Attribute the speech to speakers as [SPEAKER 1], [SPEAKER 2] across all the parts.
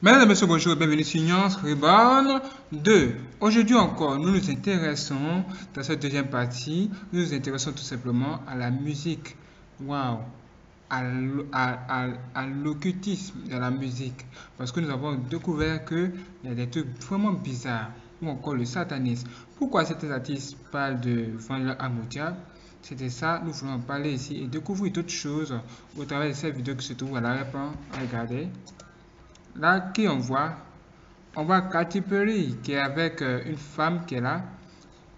[SPEAKER 1] Mesdames et messieurs, bonjour et bienvenue sur Nuance Reborn 2. Aujourd'hui encore, nous nous intéressons, dans cette deuxième partie, nous nous intéressons tout simplement à la musique. Waouh! À l'occultisme de la musique. Parce que nous avons découvert qu'il y a des trucs vraiment bizarres. Ou encore le satanisme. Pourquoi certains artistes parlent de vendre leur âme au diable? C'était ça, nous voulons en parler ici et découvrir d'autres choses au travers de cette vidéo qui se trouve à l'arrière-plan. Regardez. Là, qui on voit? On voit Katy Perry qui est avec une femme qui est là.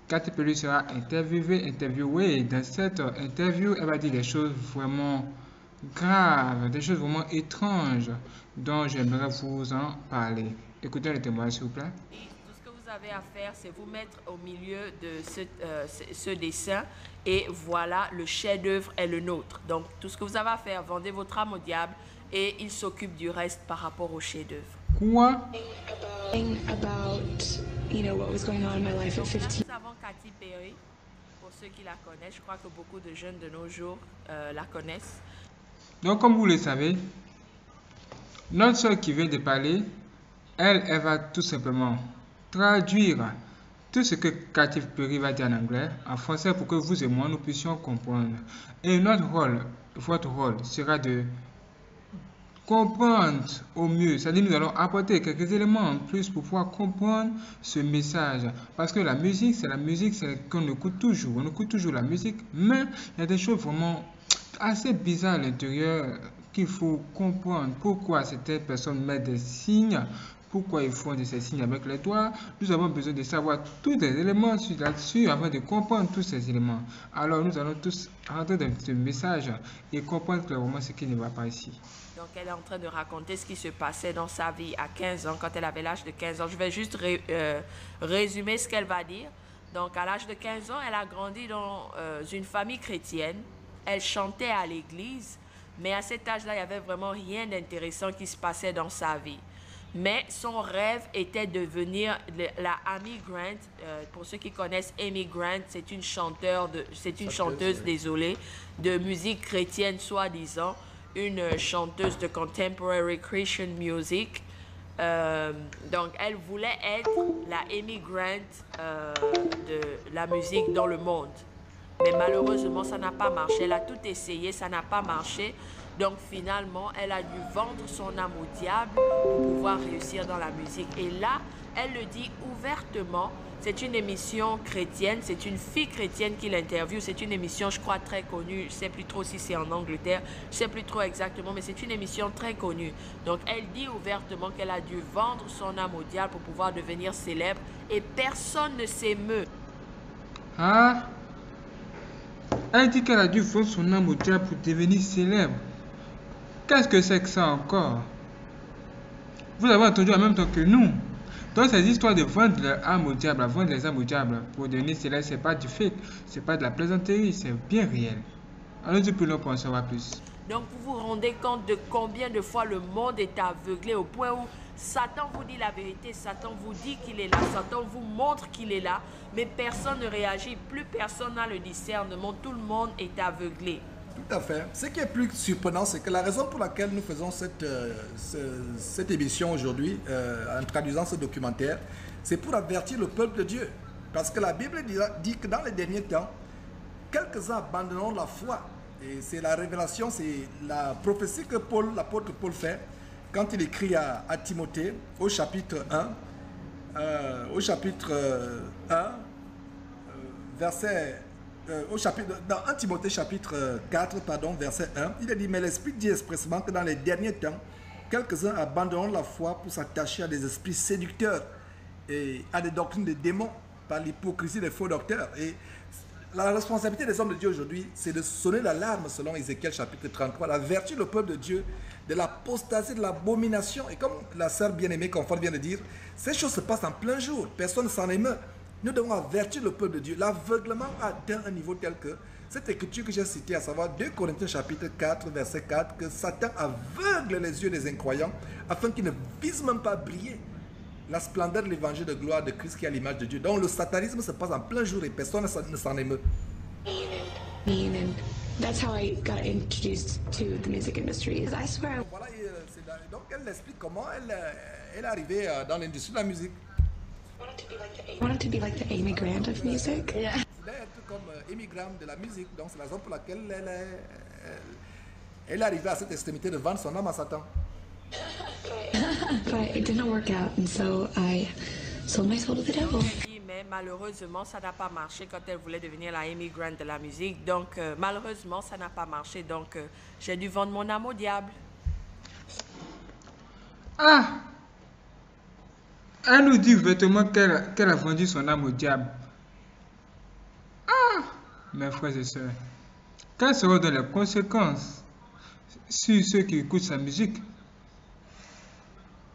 [SPEAKER 1] Katy Perry sera interviewée. Dans cette interview, elle va dire des choses vraiment graves, des choses vraiment étranges dont j'aimerais vous en parler. Écoutez le témoignage, s'il vous plaît.
[SPEAKER 2] Tout ce que vous avez à faire, c'est vous mettre au milieu de ce dessin et voilà, le chef-d'œuvre est le nôtre. Donc, tout ce que vous avez à faire, vendez votre âme au diable et il s'occupe du reste par rapport au chef-d'œuvre.
[SPEAKER 1] Quoi?
[SPEAKER 2] Nous avons Katy Perry, pour ceux qui la connaissent. Je crois que beaucoup de jeunes de nos jours la connaissent.
[SPEAKER 1] Donc, comme vous le savez, notre soeur qui vient de parler, elle va tout simplement traduire tout ce que Katy Perry va dire en anglais, en français, pour que vous et moi, nous puissions comprendre. Et notre rôle, votre rôle, sera de comprendre au mieux. C'est-à-dire, nous allons apporter quelques éléments en plus pour pouvoir comprendre ce message. Parce que la musique, c'est qu'on écoute toujours. On écoute toujours la musique, mais il y a des choses vraiment assez bizarres à l'intérieur qu'il faut comprendre. Pourquoi certaines personnes mettent des signes, pourquoi ils font de ces signes avec les doigts. Nous avons besoin de savoir tous les éléments là-dessus avant de comprendre tous ces éléments. Alors nous allons tous rentrer dans ce message et comprendre clairement ce qui ne va pas ici.
[SPEAKER 2] Donc elle est en train de raconter ce qui se passait dans sa vie à 15 ans, quand elle avait l'âge de 15 ans. Je vais juste résumer ce qu'elle va dire. Donc à l'âge de 15 ans, elle a grandi dans une famille chrétienne. Elle chantait à l'église, mais à cet âge-là, il n'y avait vraiment rien d'intéressant qui se passait dans sa vie. Mais son rêve était de devenir la Amy Grant. Pour ceux qui connaissent Amy Grant, c'est une chanteuse, désolée, de musique chrétienne soi-disant, une chanteuse de contemporary Christian music. Donc, elle voulait être la Amy Grant de la musique dans le monde. Mais malheureusement, ça n'a pas marché. Elle a tout essayé, ça n'a pas marché. Donc finalement, elle a dû vendre son âme au diable pour pouvoir réussir dans la musique. Et là, elle le dit ouvertement. C'est une émission chrétienne, c'est une fille chrétienne qui l'interviewe. C'est une émission, je crois, très connue. Je ne sais plus trop si c'est en Angleterre. Je ne sais plus trop exactement, mais c'est une émission très connue. Donc elle dit ouvertement qu'elle a dû vendre son âme au diable pour pouvoir devenir célèbre. Et personne ne s'émeut.
[SPEAKER 1] Ah? Elle dit qu'elle a dû vendre son âme au diable pour devenir célèbre. Qu'est-ce que c'est que ça encore? Vous avez entendu en même temps que nous. Donc ces histoires de vendre leur âme au diable, vendre les âmes au diable pour devenir célèbre, c'est pas du fake, c'est pas de la plaisanterie, c'est bien réel. Allons-y plus loin pour en savoir plus.
[SPEAKER 2] Donc vous vous rendez compte de combien de fois le monde est aveuglé au point où Satan vous dit la vérité, Satan vous dit qu'il est là, Satan vous montre qu'il est là, mais personne ne réagit, plus personne n'a le discernement, tout le monde est aveuglé.
[SPEAKER 3] Tout à fait. Ce qui est plus surprenant, c'est que la raison pour laquelle nous faisons cette émission aujourd'hui, en traduisant ce documentaire, c'est pour avertir le peuple de Dieu. Parce que la Bible dit que dans les derniers temps, quelques-uns abandonneront la foi. Et c'est la révélation, c'est la prophétie que l'apôtre Paul fait quand il écrit à Timothée au chapitre 1, verset... dans 1 Timothée chapitre 4, verset 1, il a dit, mais l'Esprit dit expressément que dans les derniers temps, quelques-uns abandonneront la foi pour s'attacher à des esprits séducteurs et à des doctrines de démons par l'hypocrisie des faux docteurs. Et la responsabilité des hommes de Dieu aujourd'hui, c'est de sonner l'alarme selon Ézéchiel chapitre 33, d'avertir le peuple de Dieu de l'apostasie, de l'abomination. Et comme la sœur bien-aimée Confort vient de dire, ces choses se passent en plein jour, personne ne s'en émeut. Nous devons avertir le peuple de Dieu. L'aveuglement atteint un niveau tel que cette écriture que j'ai citée, à savoir 2 Corinthiens chapitre 4, verset 4, que Satan aveugle les yeux des incroyants afin qu'ils ne visent même pas à briller la splendeur de l'évangile de gloire de Christ qui est à l'image de Dieu. Donc le satanisme se passe en plein jour et personne ne s'en émeut.
[SPEAKER 4] That's how I got introduced to the music industry. I swear.
[SPEAKER 3] Voilà, Donc elle explique comment elle est arrivée dans l'industrie de la musique.
[SPEAKER 4] Wanted to be like the Amy Grant of music. Yeah.
[SPEAKER 3] Elle voulait être comme Amy Grant de la musique. Donc c'est la raison pour laquelle elle est arrivée à cette extrémité de vendre son âme à Satan.
[SPEAKER 4] But it didn't work out, and so I sold my soul to the devil.
[SPEAKER 2] Mais malheureusement, ça n'a pas marché quand elle voulait devenir la Amy Grant de la musique. Donc, malheureusement, ça n'a pas marché. Donc, j'ai dû vendre mon âme au diable.
[SPEAKER 1] Ah! Elle nous dit ouvertement qu'elle a vendu son âme au diable. Ah! Mes frères et sœurs, quelles seront donc les conséquences sur ceux qui écoutent sa musique?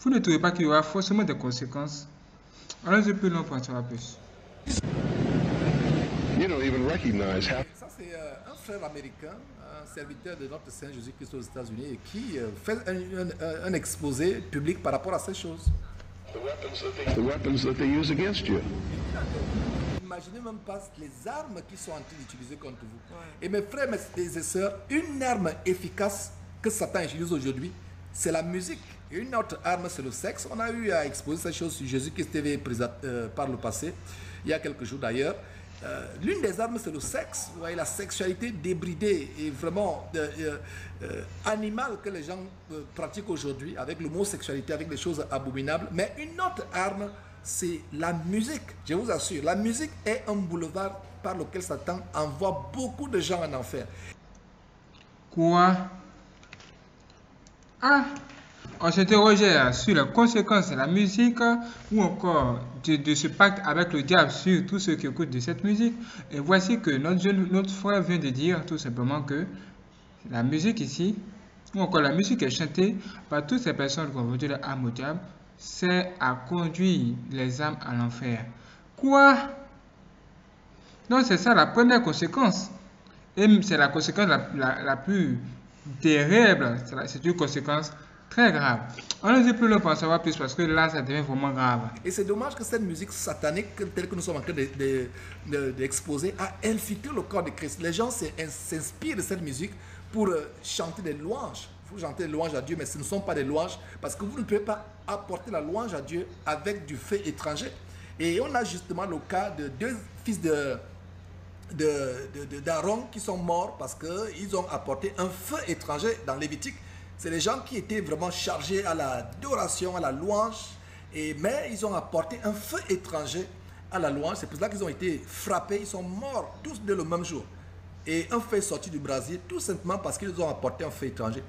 [SPEAKER 1] Vous ne trouvez pas qu'il y aura forcément des conséquences? Allons-y plus loin pour en savoir plus.
[SPEAKER 5] You don't even recognize how.
[SPEAKER 3] Ça, c'est un frère américain, un serviteur de notre Saint Jésus-Christ aux États-Unis, qui fait un exposé public par rapport à ces choses.
[SPEAKER 5] The weapons that they use against you.
[SPEAKER 3] Imaginez même pas les armes qu'ils sont en train d'utiliser contre vous. Ouais. Et mes frères et sœurs, une arme efficace que Satan utilise aujourd'hui, c'est la musique. Et une autre arme, c'est le sexe. On a eu à exposer ces choses sur Jésus-Christ TV par le passé, il y a quelques jours d'ailleurs. L'une des armes, c'est le sexe. Vous voyez, la sexualité débridée et vraiment animale que les gens pratiquent aujourd'hui, avec l'homosexualité, avec des choses abominables. Mais une autre arme, c'est la musique. Je vous assure, la musique est un boulevard par lequel Satan envoie beaucoup de gens en enfer.
[SPEAKER 1] Quoi? Ah! On s'interrogeait sur les conséquences de la musique ou encore de ce pacte avec le diable sur tous ceux qui écoutent de cette musique. Et voici que notre frère vient de dire tout simplement que la musique ici, ou encore la musique est chantée par toutes ces personnes qui ont vendu leur âme au diable, c'est à conduire les âmes à l'enfer. Quoi? Donc c'est ça la première conséquence. Et c'est la conséquence la plus terrible. C'est une conséquence très grave. On ne dit plus le pour en savoir plus parce que là, ça devient vraiment grave.
[SPEAKER 3] Et c'est dommage que cette musique satanique, telle que nous sommes en train d'exposer, a infiltré le corps de Christ. Les gens s'inspirent de cette musique pour chanter des louanges. Il faut chanter des louanges à Dieu, mais ce ne sont pas des louanges parce que vous ne pouvez pas apporter la louange à Dieu avec du feu étranger. Et on a justement le cas de deux fils d'Aaron qui sont morts parce qu'ils ont apporté un feu étranger dans Lévitique. C'est les gens qui étaient vraiment chargés à l'adoration, à la louange, mais ils ont apporté un feu étranger à la louange. C'est pour cela qu'ils ont été frappés, ils sont morts tous dès le même jour. Et un feu est sorti du brasier, tout simplement parce qu'ils ont apporté un feu étranger.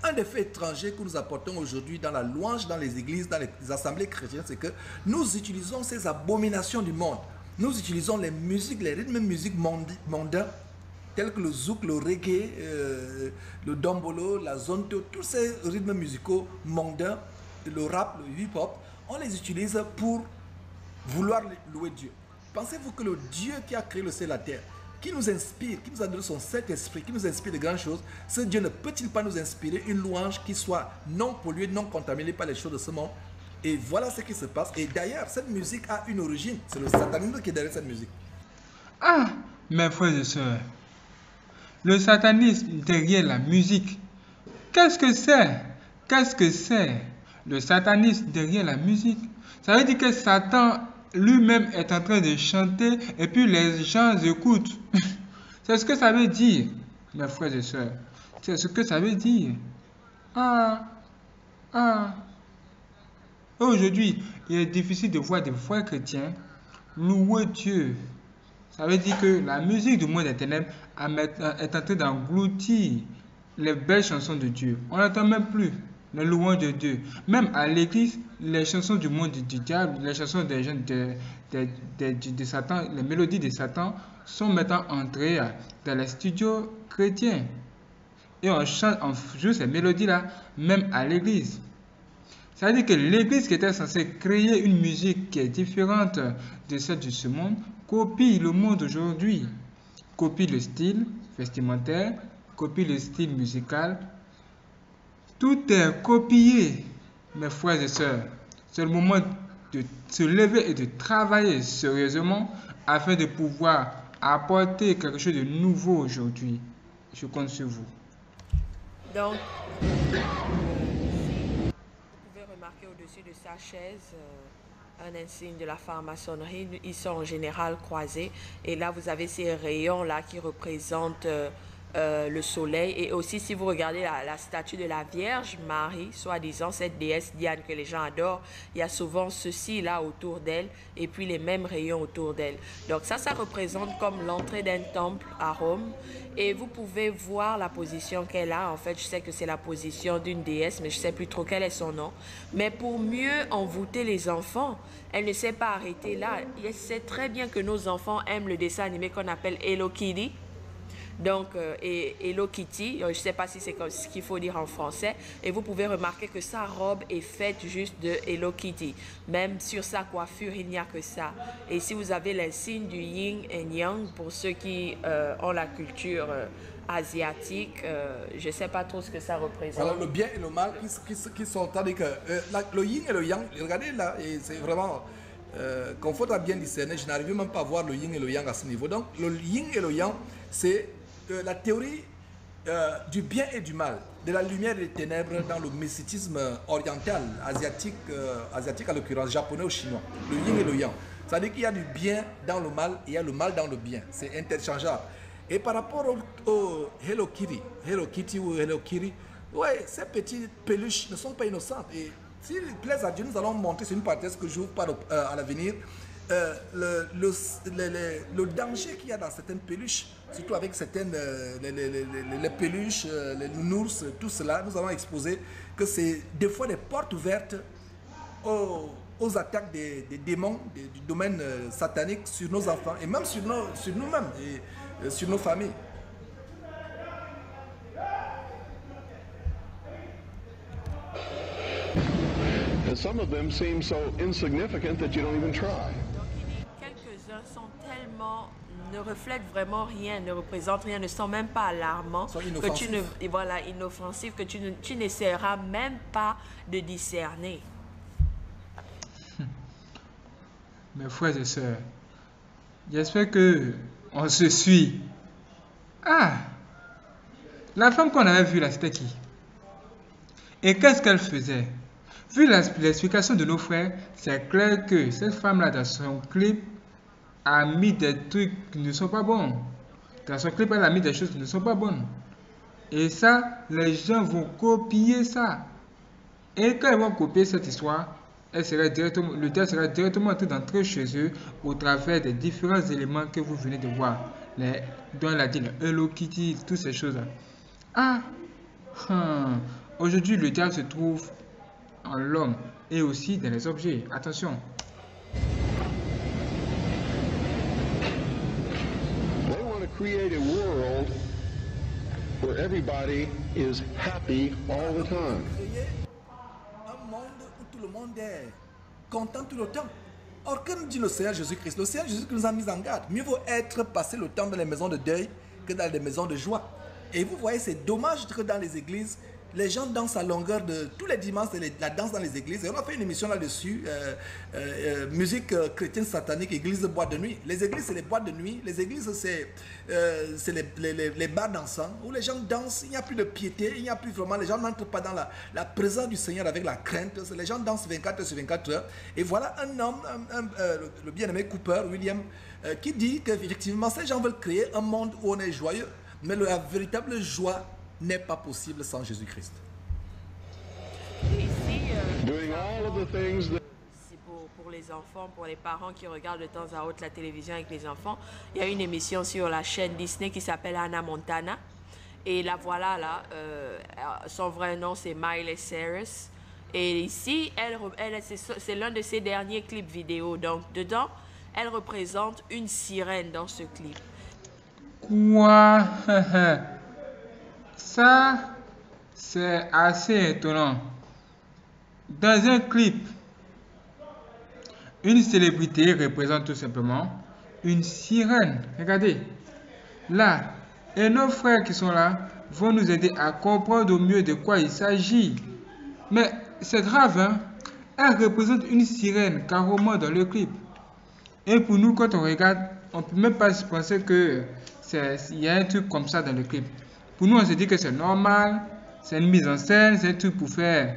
[SPEAKER 3] Un des feux étrangers que nous apportons aujourd'hui dans la louange, dans les églises, dans les assemblées chrétiennes, c'est que nous utilisons ces abominations du monde. Nous utilisons les musiques, les rythmes de musique mondains, tels que le zouk, le reggae, le dombolo, la zonto, tous ces rythmes musicaux mondains, le rap, le hip-hop, on les utilise pour vouloir louer Dieu. Pensez-vous que le Dieu qui a créé le ciel et la terre, qui nous inspire, qui nous a donné son Saint-Esprit, qui nous inspire de grandes choses, ce Dieu ne peut-il pas nous inspirer une louange qui soit non polluée, non contaminée par les choses de ce monde? Et voilà ce qui se passe. Et d'ailleurs, cette musique a une origine. C'est le satanisme qui est derrière cette musique.
[SPEAKER 1] Ah, mes frères et sœurs, le satanisme derrière la musique, qu'est-ce que c'est? Qu'est-ce que c'est le satanisme derrière la musique? Ça veut dire que Satan lui-même est en train de chanter et puis les gens écoutent. C'est ce que ça veut dire, mes frères et sœurs. C'est ce que ça veut dire. Aujourd'hui, il est difficile de voir des vrais chrétiens louer Dieu. Ça veut dire que la musique du monde des ténèbres est en train d'engloutir les belles chansons de Dieu. On n'entend même plus les louanges de Dieu. Même à l'église, les chansons du monde du diable, les chansons des gens de Satan, les mélodies de Satan sont maintenant entrées dans les studios chrétiens. Et on chante, on joue ces mélodies-là, même à l'église. Ça veut dire que l'église qui était censée créer une musique qui est différente de celle de ce monde, copie le monde aujourd'hui. Copie le style vestimentaire, copie le style musical. Tout est copié, mes frères et sœurs. C'est le moment de se lever et de travailler sérieusement afin de pouvoir apporter quelque chose de nouveau aujourd'hui. Je compte sur vous.
[SPEAKER 2] Donc, remarquer au-dessus de sa chaise un insigne de la franc-maçonnerie. Ils sont en général croisés. Et là, vous avez ces rayons-là qui représentent le soleil. Et aussi, si vous regardez la statue de la Vierge Marie, soi-disant cette déesse Diane que les gens adorent, il y a souvent ceci là autour d'elle et puis les mêmes rayons autour d'elle. Donc ça représente comme l'entrée d'un temple à Rome. Et vous pouvez voir la position qu'elle a. En fait, je sais que c'est la position d'une déesse, mais je ne sais plus trop quel est son nom. Mais pour mieux envoûter les enfants, elle ne s'est pas arrêtée là. Elle sait très bien que nos enfants aiment le dessin animé qu'on appelle Hello Kitty. Donc, Hello Kitty, je ne sais pas si c'est ce qu'il faut dire en français. Et vous pouvez remarquer que sa robe est faite juste de Hello Kitty. Même sur sa coiffure, il n'y a que ça. Et si vous avez l'insigne du yin et yang, pour ceux qui ont la culture asiatique, je ne sais pas trop ce que ça représente.
[SPEAKER 3] Alors, le bien et le mal qui sont... C'est-à-dire que le yin et le yang, regardez là, c'est vraiment... qu'on faudra bien discerner. Je n'arrive même pas à voir le yin et le yang à ce niveau. Donc, le yin et le yang, c'est la théorie du bien et du mal, de la lumière et des ténèbres dans le mysticisme oriental, asiatique à l'occurrence, japonais ou chinois. Le yin et le yang. C'est-à-dire qu'il y a du bien dans le mal et il y a le mal dans le bien. C'est interchangeable. Et par rapport au Hello Kitty ou Hello Kitty, ouais, ces petites peluches ne sont pas innocentes. Et s'il plaise à Dieu, nous allons monter sur une parenthèse que j'ouvre à l'avenir. Le danger qu'il y a dans certaines peluches, surtout avec certaines les peluches, les nounours, tout cela, nous allons exposer que c'est des fois des portes ouvertes aux attaques des démons du domaine satanique sur nos enfants et même sur nous-mêmes et sur nos familles.
[SPEAKER 5] And some of them seem so insignificant that you don't even try.
[SPEAKER 2] Quelques-uns sont tellement, ne reflètent vraiment rien, ne représentent rien, ne sont même pas alarmants, que tu ne, voilà, inoffensifs, que tu n'essaieras même pas de discerner.
[SPEAKER 1] Mes frères et sœurs, j'espère que on se suit. Ah, la femme qu'on avait vue là, c'était qui? Et qu'est-ce qu'elle faisait? Vu l'explication de nos frères, c'est clair que cette femme-là, dans son clip, a mis des trucs qui ne sont pas bons. Dans son clip, elle a mis des choses qui ne sont pas bonnes. Et ça, les gens vont copier ça. Et quand ils vont copier cette histoire, le diable sera directement d'entrer chez eux au travers des différents éléments que vous venez de voir. Dont elle a dit le Hello Kitty, toutes ces choses-là. Aujourd'hui, le diable se trouve en l'homme et aussi dans les objets. Attention.
[SPEAKER 5] They want to create a world where everybody is happy all the time.
[SPEAKER 3] Un monde où tout le monde est content tout le temps. Or, que nous dit le Seigneur Jésus-Christ? Le Seigneur Jésus-Christ nous a mis en garde. Mieux vaut passer le temps dans les maisons de deuil que dans les maisons de joie. Et vous voyez, c'est dommage que dans les églises, les gens dansent à longueur de tous les dimanches, la danse dans les églises. Et on a fait une émission là-dessus, musique chrétienne satanique, église de boîte de nuit. Les églises, c'est les boîtes de nuit. Les églises, c'est les bars dansants où les gens dansent. Il n'y a plus de piété, il n'y a plus vraiment, les gens n'entrent pas dans la présence du Seigneur avec la crainte. Les gens dansent 24 heures sur 24 heures. Et voilà un homme, le bien-aimé Cooper, William, qui dit qu'effectivement, ces gens veulent créer un monde où on est joyeux. Mais la véritable joie n'est pas possible sans Jésus-Christ.
[SPEAKER 5] Doing all of the things that...
[SPEAKER 2] Pour les enfants, pour les parents qui regardent de temps à autre la télévision avec les enfants, il y a une émission sur la chaîne Disney qui s'appelle Hannah Montana. Et la voilà là, son vrai nom c'est Miley Cyrus. Et ici, c'est l'un de ses derniers clips vidéo. Donc dedans, elle représente une sirène dans ce clip.
[SPEAKER 1] Quoi? Ça, c'est assez étonnant. Dans un clip, une célébrité représente tout simplement une sirène. Regardez, là, et nos frères qui sont là vont nous aider à comprendre au mieux de quoi il s'agit. Mais c'est grave, hein? Elle représente une sirène carrément dans le clip. Et pour nous, quand on regarde, on ne peut même pas se penser qu'il y a un truc comme ça dans le clip. Pour nous, on se dit que c'est normal, c'est une mise en scène, c'est un truc pour faire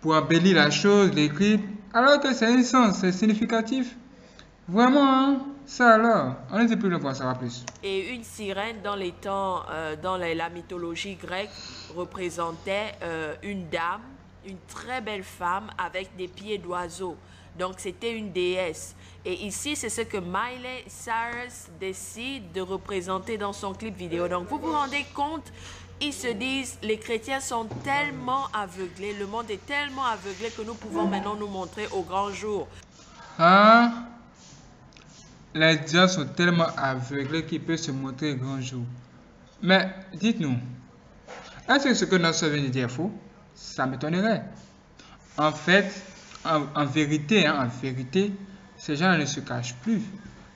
[SPEAKER 1] pour embellir la chose, les clips, alors que c'est un sens, c'est significatif. Vraiment, hein? Ça alors, on n'était plus là pour en savoir plus.
[SPEAKER 2] Et une sirène dans les temps, dans la mythologie grecque, représentait une dame, une très belle femme avec des pieds d'oiseau. Donc c'était une déesse. Et ici, c'est ce que Miley Cyrus décide de représenter dans son clip vidéo. Donc vous vous rendez compte, ils se disent, les chrétiens sont tellement aveuglés, le monde est tellement aveuglé que nous pouvons maintenant nous montrer au grand jour.
[SPEAKER 1] Ah, les dieux sont tellement aveuglés qu'ils peuvent se montrer au grand jour. Mais dites-nous, est-ce que ce que notre soeur vient de dire est faux? Ça m'étonnerait. En fait, en vérité, ces gens ne se cachent plus.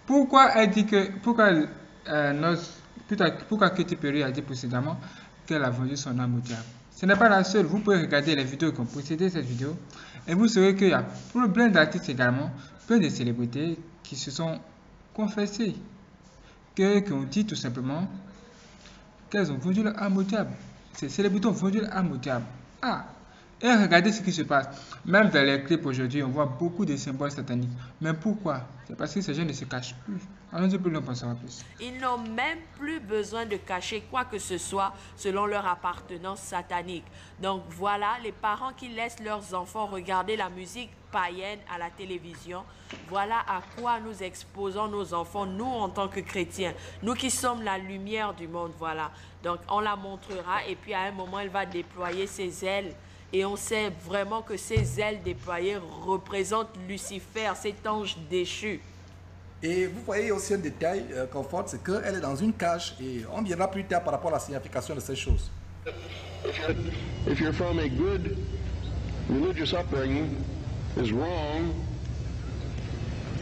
[SPEAKER 1] Pourquoi elle dit que, pourquoi Katy Perry a dit précédemment qu'elle a vendu son âme au diable? Ce n'est pas la seule. Vous pouvez regarder les vidéos qui ont précédé cette vidéo et vous saurez qu'il y a plein d'artistes également, plein de célébrités qui se sont confessées, qui ont dit tout simplement qu'elles ont vendu leur âme au diable. Ces célébrités ont vendu leur âme au diable. Ah! Et regardez ce qui se passe. Même dans les clips aujourd'hui, on voit beaucoup de symboles sataniques. Mais pourquoi? C'est parce que ces gens ne se cachent plus. Allons-y plus loin, savoir plus.
[SPEAKER 2] Ils n'ont même plus besoin de cacher quoi que ce soit selon leur appartenance satanique. Donc voilà, les parents qui laissent leurs enfants regarder la musique païenne à la télévision, voilà à quoi nous exposons nos enfants, nous en tant que chrétiens, nous qui sommes la lumière du monde, voilà. Donc on la montrera et puis à un moment, elle va déployer ses ailes. Et on sait vraiment que ces ailes déployées représentent Lucifer, cet ange déchu.
[SPEAKER 3] Et vous voyez aussi un détail, Comfort, c'est qu'elle est dans une cage. Et on viendra plus tard par rapport à la signification de ces choses.
[SPEAKER 5] If you're from a good religious upbringing, is wrong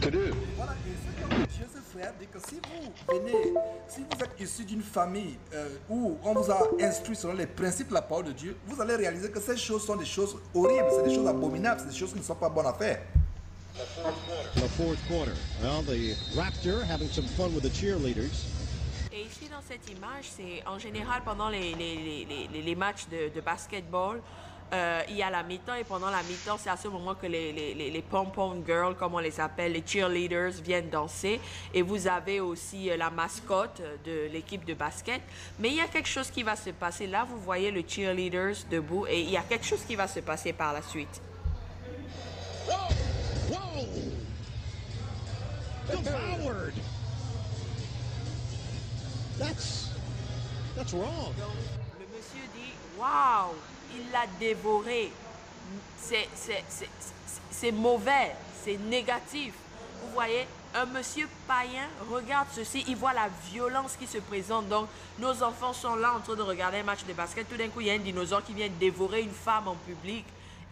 [SPEAKER 5] to do.
[SPEAKER 3] Voilà, et ce que Dieu, ce frère, dit que si vous venez, si vous êtes issu d'une famille où on vous a instruit selon les principes de la parole de Dieu, vous allez réaliser que ces choses sont des choses horribles, c'est des choses abominables, c'est des choses qui ne sont pas bonnes à faire.
[SPEAKER 6] The fourth quarter. Well, the Raptor having some fun with the cheerleaders.
[SPEAKER 2] Et ici, dans cette image, c'est en général pendant les matchs de basketball, il y a la mi-temps et pendant la mi-temps, c'est à ce moment que les pom-pom girls, comme on les appelle, les cheerleaders, viennent danser. Et vous avez aussi la mascotte de l'équipe de basket. Mais il y a quelque chose qui va se passer. Là, vous voyez le cheerleaders debout et il y a quelque chose qui va se passer par la suite.
[SPEAKER 6] Whoa! Devoured! That's wrong.
[SPEAKER 2] Donc, le monsieur dit, waouh, il l'a dévoré. C'est mauvais, c'est négatif. Vous voyez, un monsieur païen regarde ceci, il voit la violence qui se présente. Donc, nos enfants sont là en train de regarder un match de basket. Tout d'un coup, il y a un dinosaure qui vient dévorer une femme en public.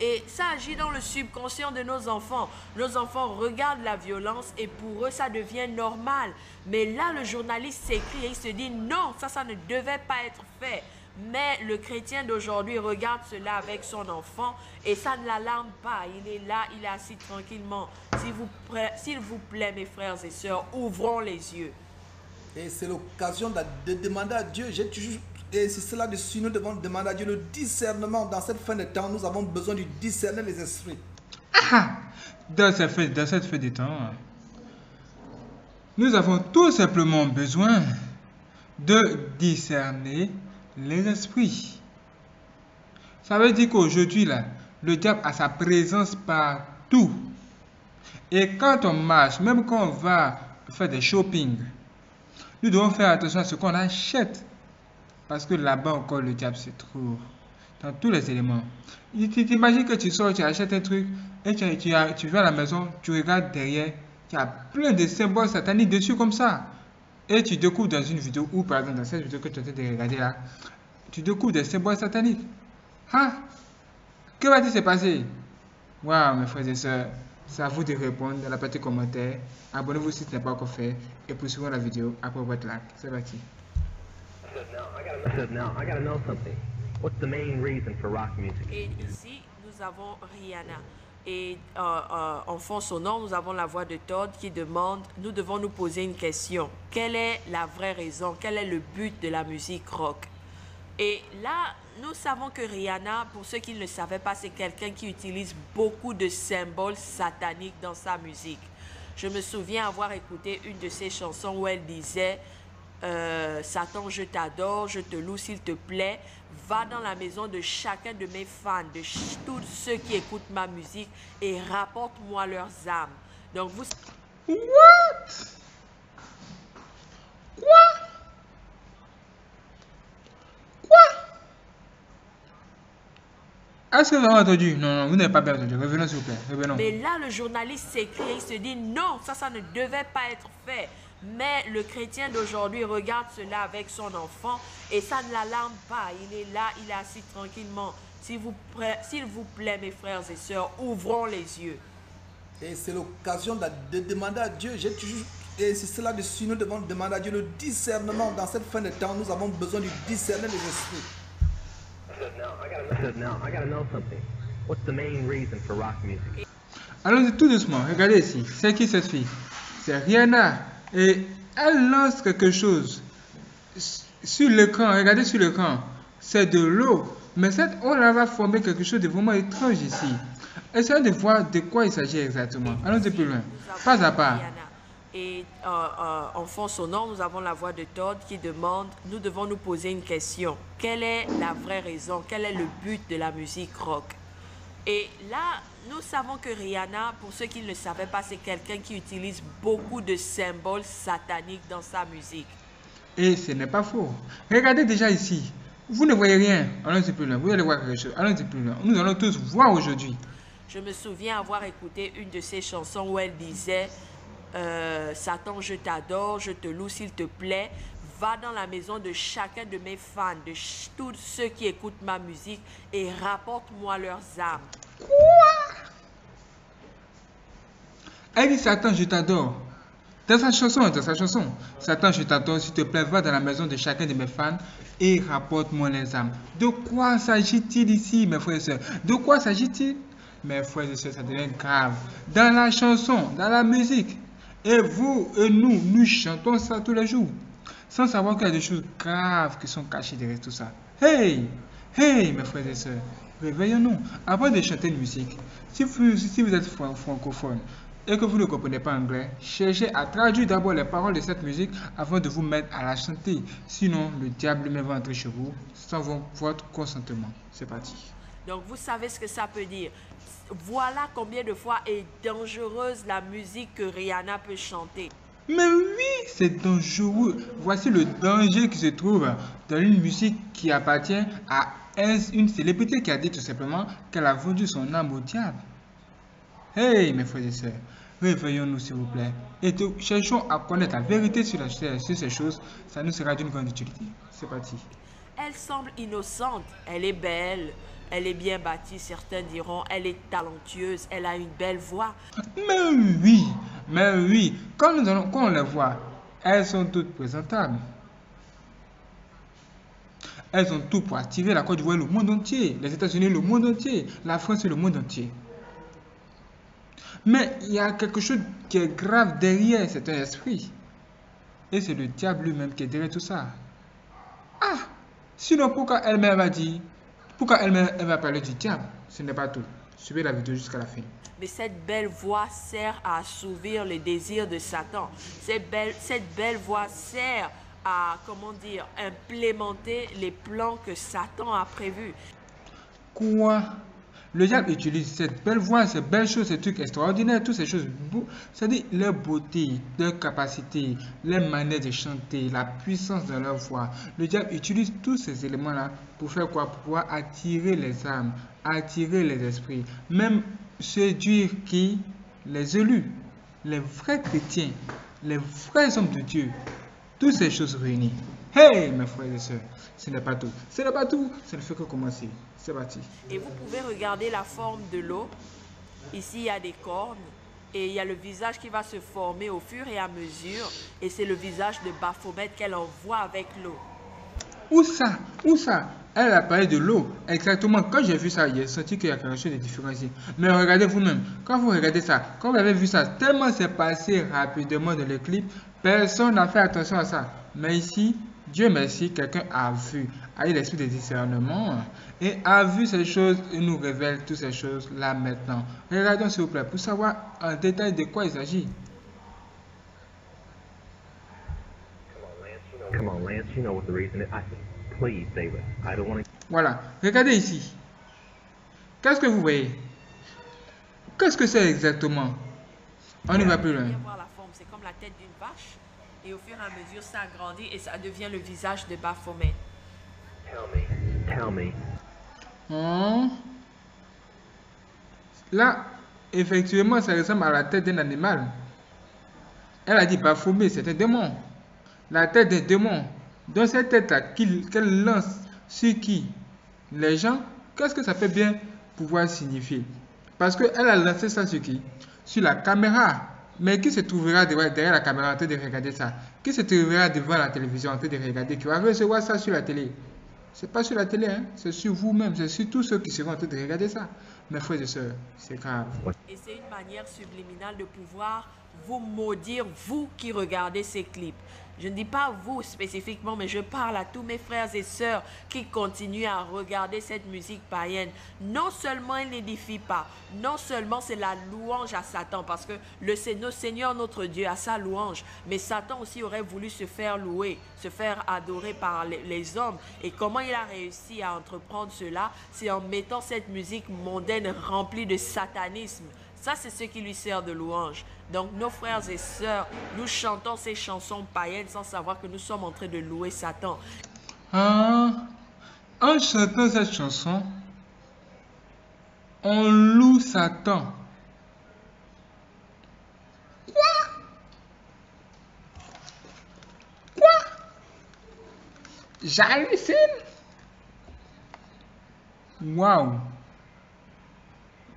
[SPEAKER 2] Et ça agit dans le subconscient de nos enfants. Nos enfants regardent la violence et pour eux, ça devient normal. Mais là, le journaliste s'écrit et il se dit non, ça ne devait pas être fait. Mais le chrétien d'aujourd'hui regarde cela avec son enfant et ça ne l'alarme pas. Il est là, il est assis tranquillement. S'il vous plaît, mes frères et sœurs, ouvrons les yeux.
[SPEAKER 3] Et c'est l'occasion de demander à Dieu. Et c'est cela dessus, nous devons demander à Dieu le discernement. Dans cette fin de temps, nous avons besoin de discerner les esprits.
[SPEAKER 1] Ah, dans cette fin de temps, nous avons tout simplement besoin de discerner les esprits. Ça veut dire qu'aujourd'hui, là, le diable a sa présence partout. Et quand on marche, même quand on va faire des shopping, nous devons faire attention à ce qu'on achète. Parce que là-bas encore, le diable se trouve dans tous les éléments. Tu t'imagines que tu sors, tu achètes un truc, et tu vas à la maison, tu regardes derrière, il y a plein de symboles sataniques dessus comme ça. Et tu découvres dans une vidéo, ou par exemple dans cette vidéo que tu es en train de regarder là, tu découvres des symboles sataniques. Ah, que va-t-il se passer? Waouh, mes frères et sœurs, c'est à vous de répondre dans la partie commentaire. Abonnez-vous si ce n'est pas encore fait, et poursuivons la vidéo après votre like. C'est parti.
[SPEAKER 2] Et ici, nous avons Rihanna. Et en fond sonore, nous avons la voix de Todd qui demande, nous devons nous poser une question. Quelle est la vraie raison? Quel est le but de la musique rock? Et là, nous savons que Rihanna, pour ceux qui ne le savaient pas, c'est quelqu'un qui utilise beaucoup de symboles sataniques dans sa musique. Je me souviens avoir écouté une de ses chansons où elle disait Satan, je t'adore, je te loue s'il te plaît, va dans la maison de chacun de mes fans, de tous ceux qui écoutent ma musique et rapporte-moi leurs âmes. Donc vous...
[SPEAKER 1] What? Quoi? Est-ce que vous avez entendu? Non, non, vous n'avez pas bien entendu. Revenons s'il vous plaît. Revenons.
[SPEAKER 2] Mais là, le journaliste s'écrie et il se dit non, ça ne devait pas être fait. Mais le chrétien d'aujourd'hui regarde cela avec son enfant et ça ne l'alarme pas. Il est là, il est assis tranquillement. S'il vous plaît, mes frères et sœurs, ouvrons les yeux.
[SPEAKER 3] Et c'est l'occasion de demander à Dieu. J'ai toujours insisté là-dessus. Nous devons demander à Dieu le discernement. Dans cette fin de temps, nous avons besoin du discernement des esprits.
[SPEAKER 1] Allons-y tout doucement. Regardez ici. C'est qui cette fille? C'est Rihanna. Et elle lance quelque chose sur l'écran. Regardez sur l'écran. C'est de l'eau. Mais cette eau va former quelque chose de vraiment étrange ici. Essayez de voir de quoi il s'agit exactement. Allons-y plus loin. Pas à pas.
[SPEAKER 2] Et en fond sonore, nous avons la voix de Todd qui demande, nous devons nous poser une question. Quelle est la vraie raison? Quel est le but de la musique rock? Et là, nous savons que Rihanna, pour ceux qui ne le savaient pas, c'est quelqu'un qui utilise beaucoup de symboles sataniques dans sa musique.
[SPEAKER 1] Et ce n'est pas faux. Regardez déjà ici. Vous ne voyez rien. Allons-y plus loin. Vous allez voir quelque chose. Allons-y plus loin. Nous allons tous voir aujourd'hui.
[SPEAKER 2] Je me souviens avoir écouté une de ses chansons où elle disait Satan, je t'adore, je te loue s'il te plaît, va dans la maison de chacun de mes fans, de tous ceux qui écoutent ma musique et rapporte-moi leurs âmes.
[SPEAKER 1] Quoi? Elle dit Satan, je t'adore. Dans sa chanson. Satan, je t'adore, s'il te plaît, va dans la maison de chacun de mes fans et rapporte-moi les âmes. De quoi s'agit-il ici, mes frères et sœurs? De quoi s'agit-il? Mes frères et sœurs, ça devient grave. Dans la chanson, dans la musique. Et vous et nous chantons ça tous les jours. Sans savoir qu'il y a des choses graves qui sont cachées derrière tout ça. Hey, mes frères et sœurs, réveillons-nous. Avant de chanter une musique, si vous êtes francophone et que vous ne comprenez pas anglais, cherchez à traduire d'abord les paroles de cette musique avant de vous mettre à la chanter. Sinon, le diable même va entrer chez vous sans votre consentement. C'est parti.
[SPEAKER 2] Donc, vous savez ce que ça peut dire. Voilà combien de fois est dangereuse la musique que Rihanna peut chanter.
[SPEAKER 1] Mais oui, c'est dangereux. Voici le danger qui se trouve dans une musique qui appartient à une célébrité qui a dit tout simplement qu'elle a vendu son âme au diable. Hey, mes frères et sœurs, réveillons-nous s'il vous plaît et cherchons à connaître la vérité sur ces choses. Ça nous sera d'une grande utilité. C'est parti.
[SPEAKER 2] Elle semble innocente, elle est belle. Elle est bien bâtie, certains diront, elle est talentueuse, elle a une belle voix. Mais oui, quand on les voit, elles sont toutes présentables. Elles ont tout pour attirer la Côte d'Ivoire, le monde entier, les États-Unis, le monde entier, la France et le monde entier. Mais il y a quelque chose qui est grave derrière, c'est un esprit. Et c'est le diable lui-même qui est derrière tout ça. Ah, sinon pourquoi elle-même a dit... Pourquoi elle va parler du diable? Ce n'est pas tout. Suivez la vidéo jusqu'à la fin. Mais cette belle voix sert à assouvir les désirs de Satan. Cette belle voix sert à, implémenter les plans que Satan a prévus.
[SPEAKER 1] Quoi? Le diable utilise cette belle voix, ces belles choses, ces trucs extraordinaires, toutes ces choses. C'est-à-dire leur beauté, leur capacité, leur manière de chanter, la puissance de leur voix. Le diable utilise tous ces éléments-là pour faire quoi? Pour pouvoir attirer les âmes, attirer les esprits. Même séduire qui? Les élus, les vrais chrétiens, les vrais hommes de Dieu. Toutes ces choses réunies. Hey, mes frères et sœurs, ce n'est pas tout. Ce n'est pas tout, ça ne fait que commencer. C'est parti.
[SPEAKER 2] Et vous pouvez regarder la forme de l'eau. Ici, il y a des cornes et il y a le visage qui va se former au fur et à mesure. Et c'est le visage de Baphomet qu'elle envoie avec l'eau.
[SPEAKER 1] Où ça? Elle a parlé de l'eau. Exactement. Quand j'ai vu ça, j'ai senti qu'il y a quelque chose de différent ici. Mais regardez vous-même. Quand vous regardez ça, quand vous avez vu ça, tellement c'est passé rapidement dans le clip, personne n'a fait attention à ça. Mais ici, Dieu merci, quelqu'un a vu, a eu l'esprit de discernement et a vu ces choses et nous révèle toutes ces choses là maintenant. Regardons s'il vous plaît pour savoir en détail de quoi il s'agit.
[SPEAKER 7] Come on, Lance, you know what the reason is. Please, David, I don't want to...
[SPEAKER 1] Voilà, regardez ici. Qu'est-ce que vous voyez? Qu'est-ce que c'est exactement? On y va plus loin.
[SPEAKER 2] Bien voir la forme, c'est comme la tête d'une vache. Et au fur et à mesure, ça grandit et ça devient le visage de Baphomet.
[SPEAKER 7] Tell me.
[SPEAKER 1] Là, effectivement, ça ressemble à la tête d'un animal. Elle a dit Baphomet, c'est un démon. La tête d'un démon. Dans cette tête-là, qu'elle lance sur qui? Les gens. Qu'est-ce que ça peut bien pouvoir signifier? Parce qu'elle a lancé ça sur qui? Sur la caméra. Mais qui se trouvera derrière la caméra en train de regarder ça? Qui se trouvera devant la télévision en train de regarder? Qui va recevoir ça sur la télé? C'est pas sur la télé, hein? C'est sur vous-même, c'est sur tous ceux qui seront en train de regarder ça. Mes frères et sœurs, c'est grave.
[SPEAKER 2] Et c'est une manière subliminale de pouvoir vous maudire, vous qui regardez ces clips. Je ne dis pas vous spécifiquement, mais je parle à tous mes frères et sœurs qui continuent à regarder cette musique païenne. Non seulement il n'édifie pas, non seulement c'est la louange à Satan, parce que le Seigneur notre Dieu a sa louange, mais Satan aussi aurait voulu se faire louer, se faire adorer par les hommes. Et comment il a réussi à entreprendre cela? C'est en mettant cette musique mondaine remplie de satanisme. Ça, c'est ce qui lui sert de louange. Donc, nos frères et sœurs, nous chantons ces chansons païennes sans savoir que nous sommes en train de louer Satan.
[SPEAKER 1] En chantant cette chanson, on loue Satan. Quoi? J'hallucine. Waouh.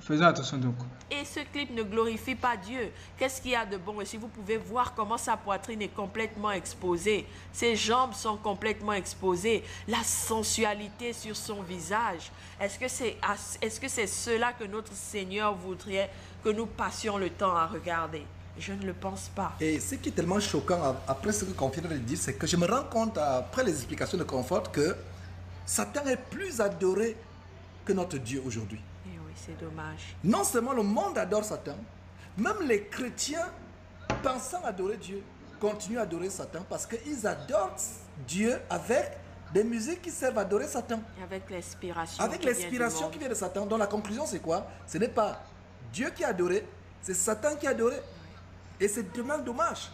[SPEAKER 1] Faisons attention donc.
[SPEAKER 2] Et ce clip ne glorifie pas Dieu. Qu'est-ce qu'il y a de bon? Et si vous pouvez voir comment sa poitrine est complètement exposée, ses jambes sont complètement exposées, la sensualité sur son visage. Est-ce que c'est cela que notre Seigneur voudrait que nous passions le temps à regarder? Je ne le pense pas.
[SPEAKER 3] Et ce qui est tellement choquant après ce que Confie vient de dire, c'est que je me rends compte après les explications de Confort que Satan est plus adoré que notre Dieu aujourd'hui.
[SPEAKER 2] C'est dommage.
[SPEAKER 3] Non seulement le monde adore Satan, même les chrétiens pensant adorer Dieu continuent à adorer Satan parce qu'ils adorent Dieu avec des musiques qui servent à adorer Satan.
[SPEAKER 2] Avec l'inspiration.
[SPEAKER 3] Avec l'inspiration qui vient de Satan. Donc la conclusion c'est quoi? Ce n'est pas Dieu qui a adoré, c'est Satan qui a adoré. Et c'est tellement dommage.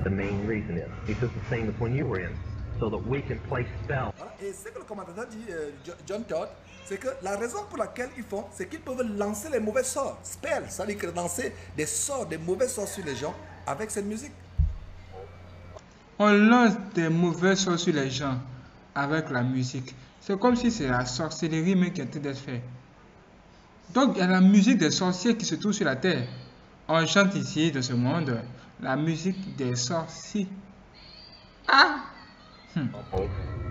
[SPEAKER 7] The main reason is it's just the same as when you were in. So that we can play spells.
[SPEAKER 3] Et ce que le commentateur dit, John Todd, c'est que la raison pour laquelle ils font, c'est qu'ils peuvent lancer les mauvais sorts, spells, c'est-à-dire lancer des sorts, des mauvais sorts sur les gens avec cette musique.
[SPEAKER 1] On lance des mauvais sorts sur les gens avec la musique. C'est comme si c'est la sorcellerie même qui est en train d'être faite. Donc il y a la musique des sorciers qui se trouve sur la terre. On chante ici, dans ce monde, la musique des sorciers. Ah!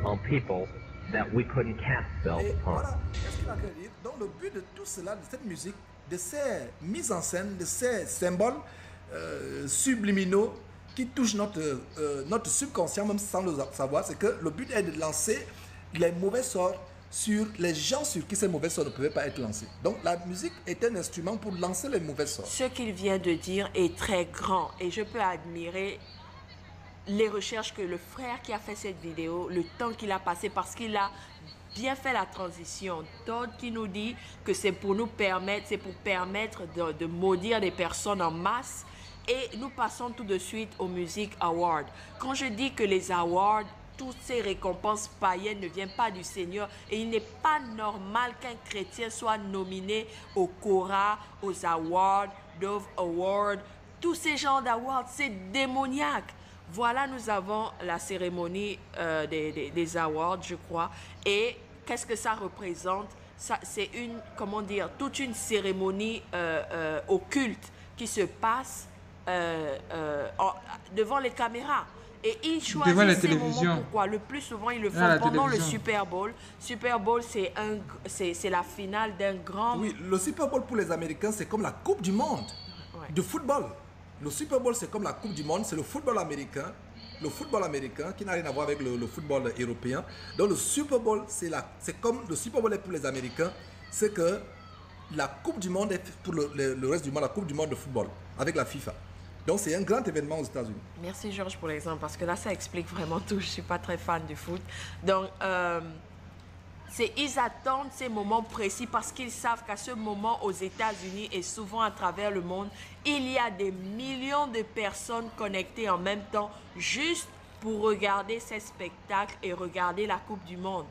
[SPEAKER 7] On people that we couldn't cast spells
[SPEAKER 3] Et
[SPEAKER 7] upon.
[SPEAKER 3] voilà, qu'est-ce qu'il a voulu dire? Donc le but de tout cela, de cette musique, de ces mises en scène, de ces symboles subliminaux qui touchent notre subconscient, même sans le savoir, c'est que le but est de lancer les mauvais sorts sur les gens sur qui ces mauvais sorts ne pouvaient pas être lancés. Donc la musique est un instrument pour lancer les mauvais sorts.
[SPEAKER 2] Ce qu'il vient de dire est très grand et je peux admirer les recherches que le frère qui a fait cette vidéo, le temps qu'il a passé parce qu'il a bien fait la transition. Todd qui nous dit que c'est pour nous permettre, de maudire des personnes en masse. Et nous passons tout de suite aux Music Awards. Quand je dis que les awards, toutes ces récompenses païennes ne viennent pas du Seigneur et il n'est pas normal qu'un chrétien soit nominé au Cora, aux awards, Dove Award, tous ces genres d'awards, c'est démoniaque. Voilà, nous avons la cérémonie des awards, je crois. Et qu'est-ce que ça représente? C'est une, comment dire, toute une cérémonie occulte qui se passe devant les caméras. Et ils choisissent ces moments. Pourquoi? Le plus souvent, ils le font pendant le Super Bowl. Super Bowl, c'est la finale d'un grand...
[SPEAKER 3] Oui, le Super Bowl pour les Américains, c'est comme la Coupe du Monde de football. Le Super Bowl, c'est comme la Coupe du Monde, c'est le football américain. le football américain qui n'a rien à voir avec le football européen. Donc le Super Bowl, c'est comme le Super Bowl est pour les Américains, c'est que la Coupe du Monde est pour le reste du monde, la Coupe du Monde de football avec la FIFA. Donc c'est un grand événement aux États-Unis.
[SPEAKER 2] Merci Georges pour l'exemple, parce que là, ça explique vraiment tout. Je ne suis pas très fan du foot. Donc, ils attendent ces moments précis parce qu'ils savent qu'à ce moment, aux États-Unis et souvent à travers le monde, il y a des millions de personnes connectées en même temps juste pour regarder ces spectacles et regarder la Coupe du Monde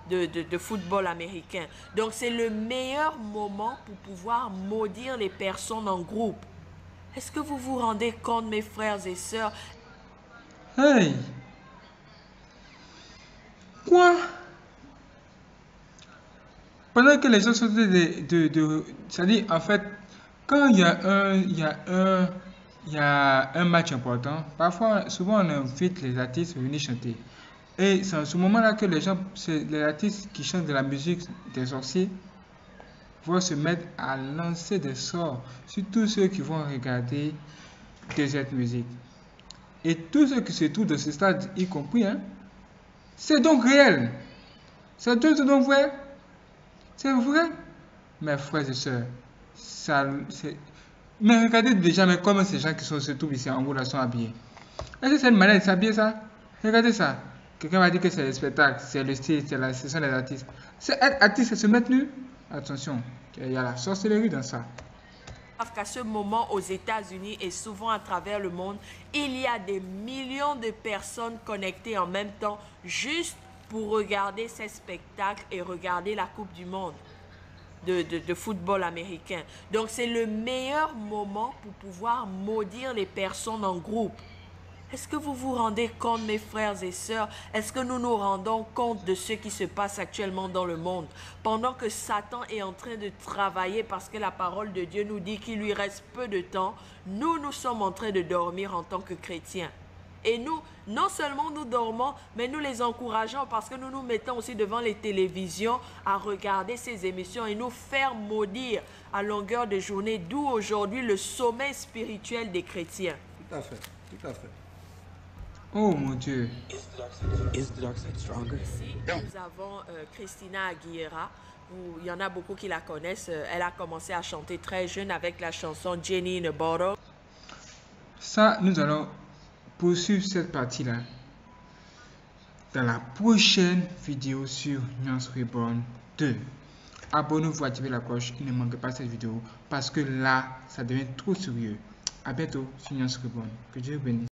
[SPEAKER 2] de football américain. Donc, c'est le meilleur moment pour pouvoir maudire les personnes en groupe. Est-ce que vous vous rendez compte, mes frères et sœurs?
[SPEAKER 1] Hey! Quoi? Pendant que les gens sont c'est-à-dire, en fait, quand il y a un match important, parfois, souvent, on invite les artistes à venir chanter. Et c'est en ce moment-là que les artistes qui chantent de la musique des sorciers vont se mettre à lancer des sorts sur tous ceux qui vont regarder de cette musique. Et tous ceux qui se trouvent dans ce stade, y compris, hein, c'est donc réel. C'est tout donc vrai. C'est vrai. Mes frères et sœurs, mais regardez déjà comment ces gens qui se trouvent ici en haut là sont habillés. Est-ce que c'est une manière de s'habiller ça? Regardez ça. Quelqu'un va dire que c'est le spectacle, c'est le style, ce sont les artistes. C'est être artiste, c'est se mettre nu. Attention, il y a la sorcellerie dans ça.
[SPEAKER 2] Qu'à ce moment, aux États-Unis et souvent à travers le monde, il y a des millions de personnes connectées en même temps juste pour regarder ces spectacles et regarder la Coupe du Monde de football américain. Donc, c'est le meilleur moment pour pouvoir maudire les personnes en groupe. Est-ce que vous vous rendez compte, mes frères et sœurs? Est-ce que nous nous rendons compte de ce qui se passe actuellement dans le monde? Pendant que Satan est en train de travailler parce que la parole de Dieu nous dit qu'il lui reste peu de temps, nous sommes en train de dormir en tant que chrétiens. Et nous, non seulement nous dormons, mais nous les encourageons parce que nous nous mettons aussi devant les télévisions à regarder ces émissions et nous faire maudire à longueur de journée, d'où aujourd'hui le sommeil spirituel des chrétiens.
[SPEAKER 3] Tout à fait, tout à fait.
[SPEAKER 1] Oh mon Dieu.
[SPEAKER 2] Ici, nous avons Christina Aguilera. Il y en a beaucoup qui la connaissent. Elle a commencé à chanter très jeune avec la chanson Jenny in a Bottle.
[SPEAKER 1] Ça, nous allons poursuivre cette partie-là dans la prochaine vidéo sur Nuance Reborn 2. Abonnez-vous, activez la cloche, ne manquez pas cette vidéo parce que là, ça devient trop sérieux. À bientôt sur Nuance Reborn. Que Dieu vous bénisse.